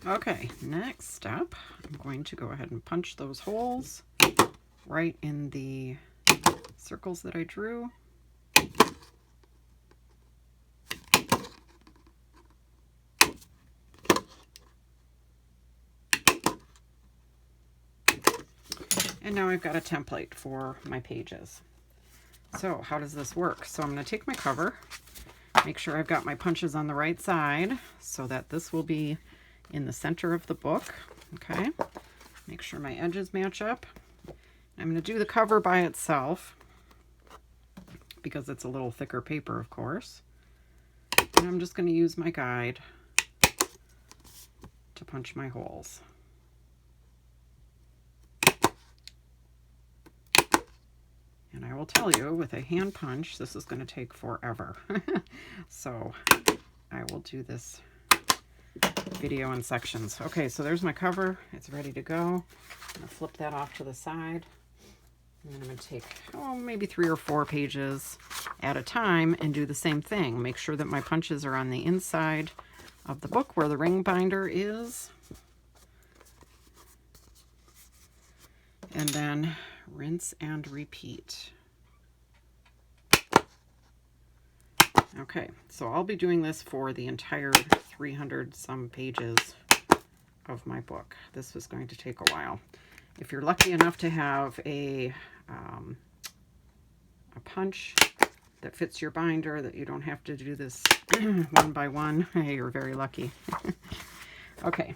Okay, next step, I'm going to go ahead and punch those holes right in the circles that I drew. And now I've got a template for my pages. So how does this work? So I'm going to take my cover, make sure I've got my punches on the right side so that this will be in the center of the book. Okay, make sure my edges match up. I'm going to do the cover by itself because it's a little thicker paper, of course. And I'm just going to use my guide to punch my holes. And I will tell you, with a hand punch, this is going to take forever. So I will do this video in sections. Okay, so there's my cover. It's ready to go. I'm going to flip that off to the side. And then I'm going to take, maybe 3 or 4 pages at a time and do the same thing. Make sure that my punches are on the inside of the book where the ring binder is. And then rinse and repeat. Okay, so I'll be doing this for the entire 300 some pages of my book. This was going to take a while. If you're lucky enough to have a punch that fits your binder, that you don't have to do this one by one, hey, you're very lucky. Okay,